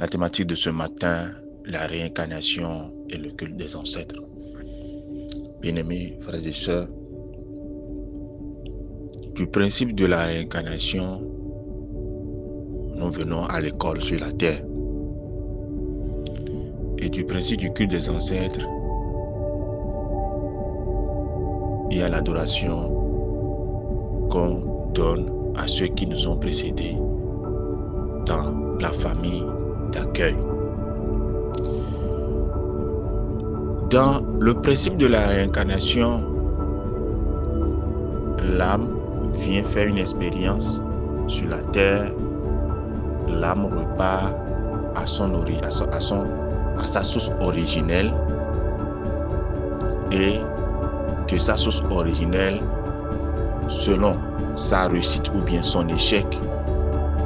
La thématique de ce matin, la réincarnation et le culte des ancêtres. Bien-aimés frères et sœurs, du principe de la réincarnation, nous venons à l'école sur la terre. Et du principe du culte des ancêtres, il y a l'adoration qu'on donne à ceux qui nous ont précédés dans la famille d'accueil. Dans le principe de la réincarnation, l'âme vient faire une expérience sur la terre. L'âme repart à sa source originelle, et de sa source originelle, selon sa réussite ou bien son échec,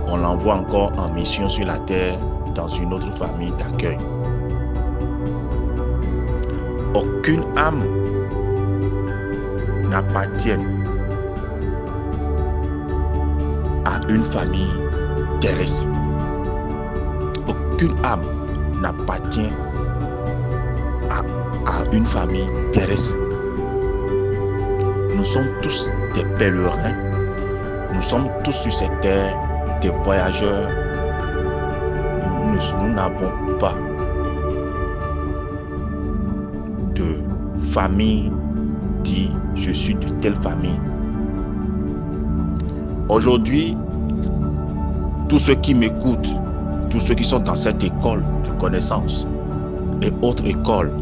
on l'envoie encore en mission sur la terre dans une autre famille d'accueil. Aucune âme n'appartient à une famille terrestre. Aucune âme n'appartient à une famille terrestre. Nous sommes tous des pèlerins. Nous sommes tous sur cette terre des voyageurs. Nous n'avons pas de famille dit je suis de telle famille. Aujourd'hui, tous ceux qui m'écoutent, tous ceux qui sont dans cette école de connaissances et autres écoles,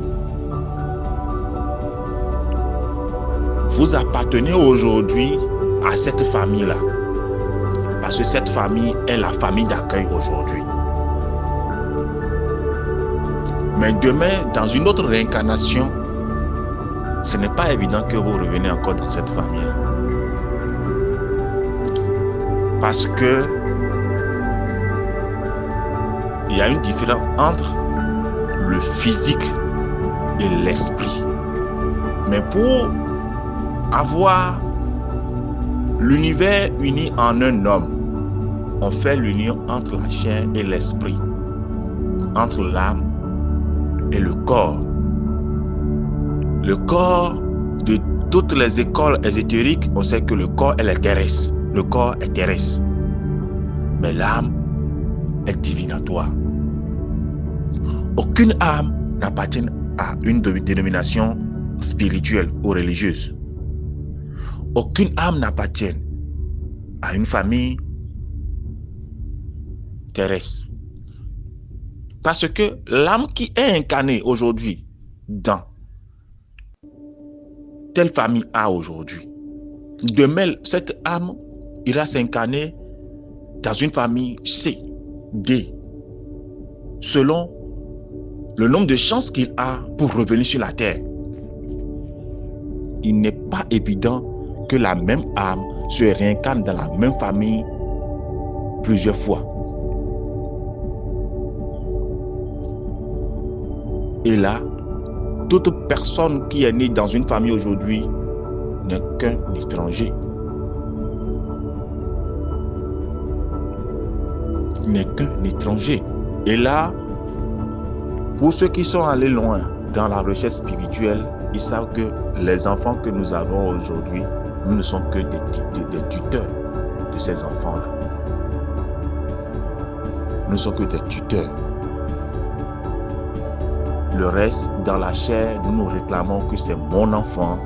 vous appartenez aujourd'hui à cette famille-là. Parce que cette famille est la famille d'accueil aujourd'hui. Mais demain, dans une autre réincarnation, ce n'est pas évident que vous revenez encore dans cette famille-là. Parce que il y a une différence entre le physique et l'esprit. Mais pour avoir l'univers uni en un homme, on fait l'union entre la chair et l'esprit, entre l'âme et le corps. Le corps, de toutes les écoles ésotériques, on sait que le corps est terrestre. Le corps est terrestre. Mais l'âme est divinatoire. Aucune âme n'appartient à une dénomination spirituelle ou religieuse. Aucune âme n'appartient à une famille terrestre. Parce que l'âme qui est incarnée aujourd'hui dans telle famille A aujourd'hui, demain, cette âme ira s'incarner dans une famille C, D, selon le nombre de chances qu'il a pour revenir sur la terre. Il n'est pas évident que la même âme se réincarne dans la même famille plusieurs fois. Et là, toute personne qui est née dans une famille aujourd'hui n'est qu'un étranger. N'est qu'un étranger. Et là, pour ceux qui sont allés loin dans la recherche spirituelle, ils savent que les enfants que nous avons aujourd'hui, nous ne sommes que des tuteurs de ces enfants-là. Nous ne sommes que des tuteurs. Le reste, dans la chair, nous réclamons que c'est mon enfant.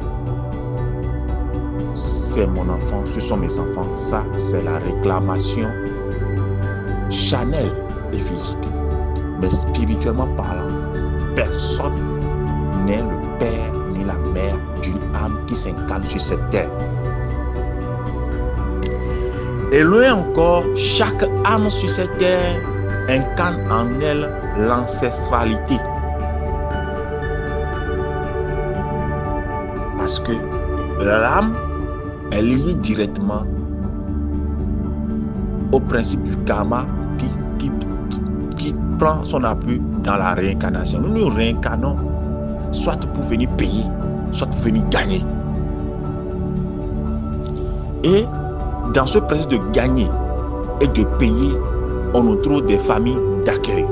C'est mon enfant, ce sont mes enfants. Ça, c'est la réclamation charnelle et physique. Mais spirituellement parlant, personne n'est le père ni la mère d'une âme qui s'incarne sur cette terre. Et loin encore, chaque âme sur cette terre incarne en elle l'ancestralité. Parce que l'âme est liée directement au principe du karma qui prend son appui dans la réincarnation. Nous nous réincarnons soit pour venir payer, soit pour venir gagner. Et dans ce principe de gagner et de payer, on nous trouve des familles d'accueil.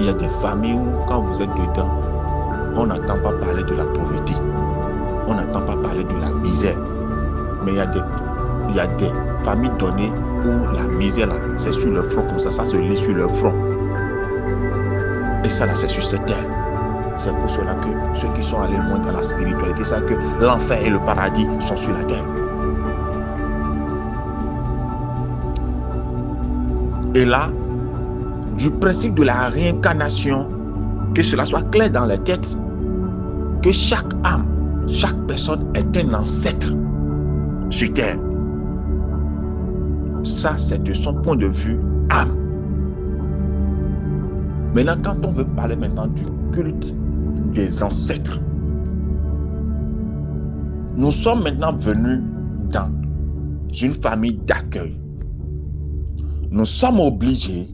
il y a des familles où, quand vous êtes dedans, on n'entend pas parler de la pauvreté. On n'entend pas parler de la misère. Mais il y a des familles données où la misère, là, c'est sur le front comme ça se lit sur le front. Et ça, là, c'est sur cette terre. C'est pour cela que ceux qui sont allés loin dans la spiritualité savent que l'enfer et le paradis sont sur la terre. Et là, du principe de la réincarnation, que cela soit clair dans la tête, que chaque âme, chaque personne est un ancêtre sur terre. Ça, c'est de son point de vue âme. Maintenant, quand on veut parler maintenant du culte des ancêtres, nous sommes maintenant venus dans une famille d'accueil. Nous sommes obligés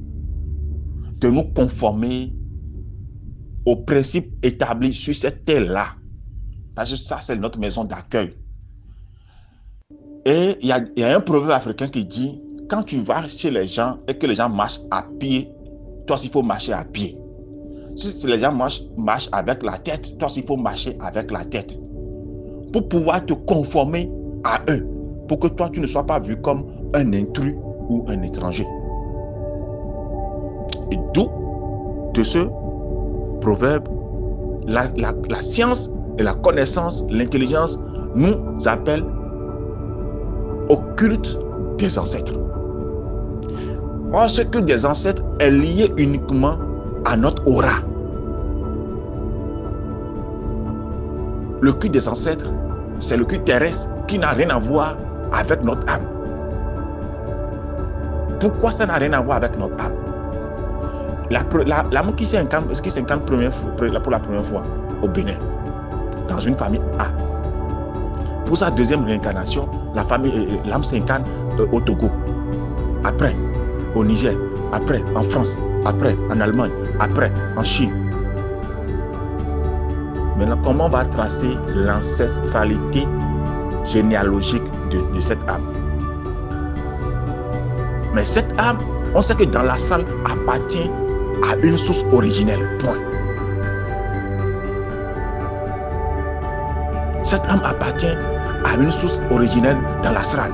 de nous conformer aux principes établis sur cette terre-là. Parce que ça, c'est notre maison d'accueil. Et il y a un proverbe africain qui dit, quand tu vas chez les gens et que les gens marchent à pied, toi aussi, il faut marcher à pied. Si les gens marchent avec la tête, toi aussi, il faut marcher avec la tête. Pour pouvoir te conformer à eux. Pour que toi, tu ne sois pas vu comme un intrus ou un étranger. Et d'où, de ce proverbe, la science et la connaissance, l'intelligence nous appellent au culte des ancêtres. Or, ce culte des ancêtres est lié uniquement à notre aura. Le culte des ancêtres, c'est le culte terrestre qui n'a rien à voir avec notre âme. Pourquoi ça n'a rien à voir avec notre âme? L'âme qui s'incarne pour la première fois au Bénin, dans une famille A. Pour sa deuxième réincarnation, l'âme s'incarne au Togo, après au Niger, après en France, après en Allemagne, après en Chine. Maintenant, comment on va tracer l'ancestralité généalogique de cette âme? Mais cette âme, on sait que dans la salle appartient à une source originelle. Point. Cette âme appartient à une source originelle dans l'astral.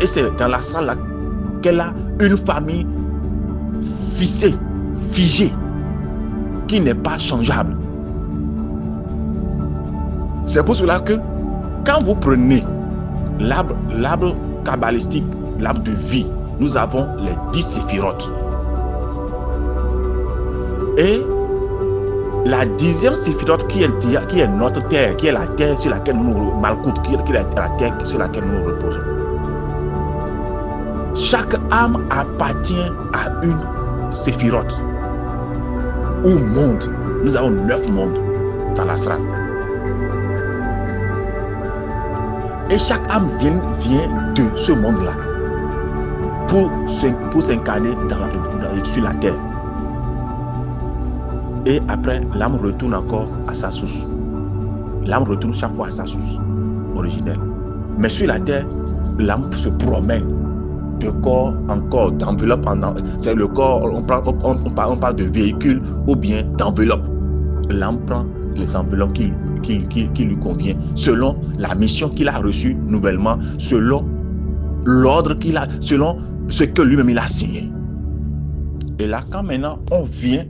Et c'est dans l'astral là qu'elle a une famille figée, qui n'est pas changeable. C'est pour cela que quand vous prenez l'arbre kabbalistique, l'arbre de vie, nous avons les 10 séphirotes. Et la 10e séphirote qui est notre terre, qui est la terre sur laquelle nous Malkout, qui est la terre sur laquelle nous reposons. Chaque âme appartient à une séphirote ou monde. Nous avons 9 mondes dans l'astral. Et chaque âme vient de ce monde-là pour s'incarner sur la terre. Et après, l'âme retourne encore à sa source. L'âme retourne chaque fois à sa source originelle. Mais sur la terre, l'âme se promène de corps en corps, d'enveloppe en enveloppe. C'est le corps, on parle de véhicule ou bien d'enveloppe. L'âme prend les enveloppes qui lui convient, selon la mission qu'il a reçue nouvellement, selon l'ordre qu'il a, selon ce que lui-même il a signé. Et là, quand maintenant on vient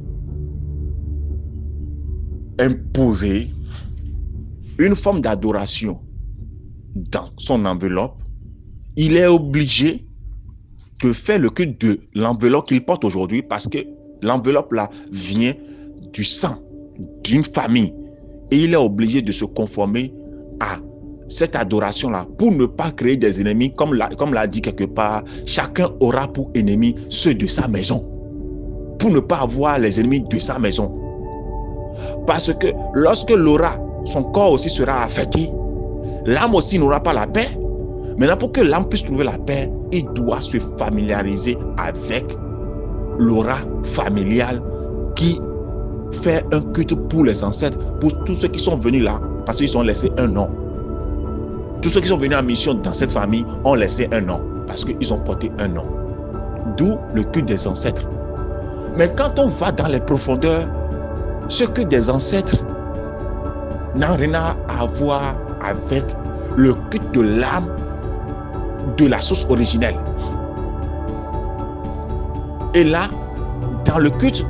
imposer une forme d'adoration dans son enveloppe, il est obligé de faire le culte de l'enveloppe qu'il porte aujourd'hui, parce que l'enveloppe là vient du sang d'une famille et il est obligé de se conformer à cette adoration là pour ne pas créer des ennemis. Comme l'a dit quelque part, chacun aura pour ennemi ceux de sa maison, pour ne pas avoir les ennemis de sa maison. Parce que lorsque l'aura, son corps aussi sera affecté, l'âme aussi n'aura pas la paix. Maintenant, pour que l'âme puisse trouver la paix, il doit se familiariser avec l'aura familiale qui fait un culte pour les ancêtres, pour tous ceux qui sont venus là, parce qu'ils ont laissé un nom. Tous ceux qui sont venus en mission dans cette famille ont laissé un nom, parce qu'ils ont porté un nom. D'où le culte des ancêtres. Mais quand on va dans les profondeurs, ce que des ancêtres n'a rien à voir avec le culte de l'âme de la source originelle. Et là, dans le culte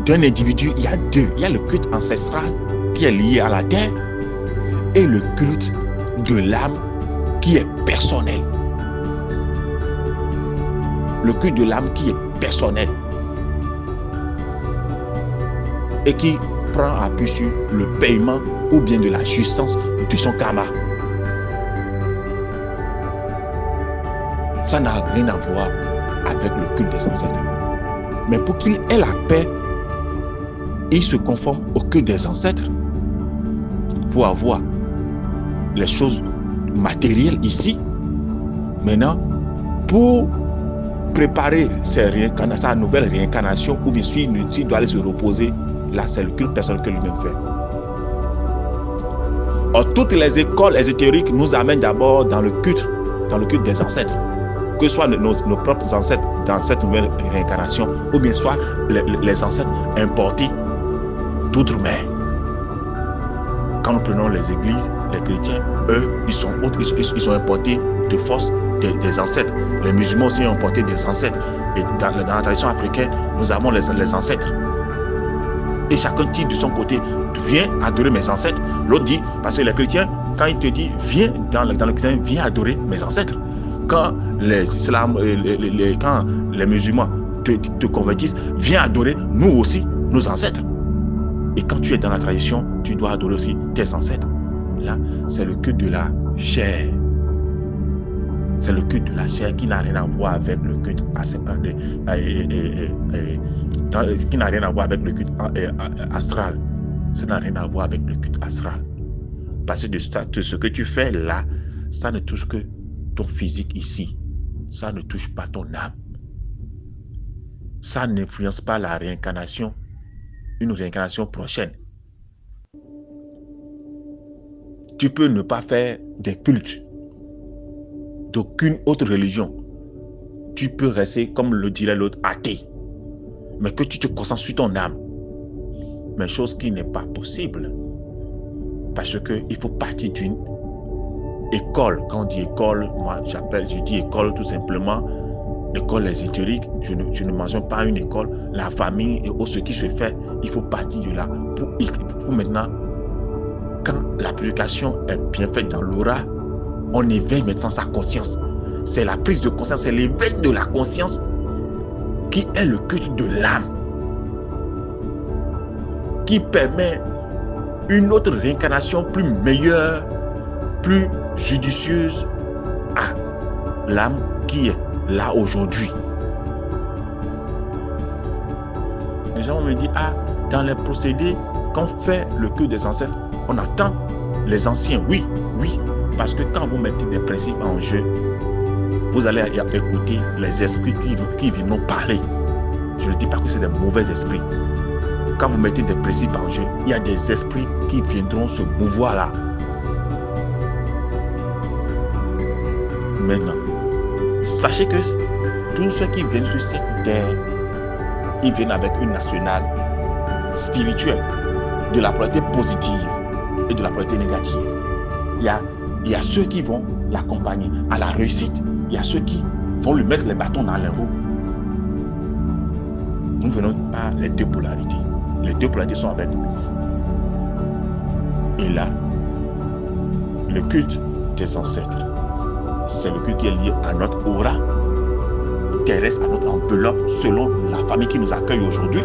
d'un individu, il y a deux. Il y a le culte ancestral qui est lié à la terre et le culte de l'âme qui est personnel. Le culte de l'âme qui est personnel et qui prend appui sur le paiement ou bien de la jouissance de son karma. Ça n'a rien à voir avec le culte des ancêtres. Mais pour qu'il ait la paix, il se conforme au culte des ancêtres pour avoir les choses matérielles ici. Maintenant, pour préparer sa nouvelle réincarnation, ou bien s'il doit aller se reposer, là c'est le culte personnel que lui-même fait. Or, toutes les écoles ésotériques nous amènent d'abord dans le culte des ancêtres, que ce soit nos propres ancêtres dans cette nouvelle réincarnation, ou bien soit les ancêtres importés d'outre-mer. Quand nous prenons les églises, les chrétiens, eux, ils sont importés de force des ancêtres. Les musulmans aussi ont importé des ancêtres. Et dans la tradition africaine, nous avons les ancêtres. Et chacun dit de son côté, viens adorer mes ancêtres. L'autre dit, parce que les chrétiens, quand ils te disent, viens dans le chrétien, viens adorer mes ancêtres. Quand quand les musulmans te convertissent, viens adorer nous aussi, nos ancêtres. Et quand tu es dans la tradition, tu dois adorer aussi tes ancêtres. Là, c'est le culte de la chair. C'est le culte de la chair qui n'a rien à voir avec le culte qui n'a rien à voir avec le culte astral. Ça n'a rien à voir avec le culte astral. Parce que de ce que tu fais là, ça ne touche que ton physique ici. Ça ne touche pas ton âme. Ça n'influence pas la réincarnation, une réincarnation prochaine. Tu peux ne pas faire des cultes d'aucune autre religion. Tu peux rester, comme le dirait l'autre, athée. Mais que tu te concentres sur ton âme. Mais chose qui n'est pas possible. Parce qu'il faut partir d'une école. Quand on dit école, moi je dis école tout simplement. École ésotérique, je ne mentionne pas une école. La famille et ce qui se fait, il faut partir de là. Pour maintenant, quand la purification est bien faite dans l'aura, on éveille maintenant sa conscience. C'est la prise de conscience, c'est l'éveil de la conscience qui est le culte de l'âme, qui permet une autre réincarnation plus meilleure, plus judicieuse à l'âme qui est là aujourd'hui. Les gens me disent, dans les procédés, quand on fait le culte des ancêtres, on attend les anciens. Oui, parce que quand vous mettez des principes en jeu, vous allez écouter les esprits qui viennent parler. Je ne dis pas que c'est des mauvais esprits. Quand vous mettez des principes en jeu, il y a des esprits qui viendront se mouvoir là. Maintenant, sachez que tous ceux qui viennent sur cette terre, ils viennent avec une nationale spirituelle, de la polarité positive et de la polarité négative. Il y a ceux qui vont l'accompagner à la réussite. Il y a ceux qui vont lui mettre les bâtons dans les roues. Nous venons par les deux polarités. Les deux polarités sont avec nous. Et là, le culte des ancêtres, c'est le culte qui est lié à notre aura terrestre, à notre enveloppe, selon la famille qui nous accueille aujourd'hui.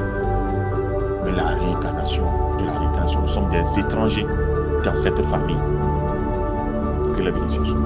Mais la réincarnation, nous sommes des étrangers dans cette famille. Que la bénédiction soit.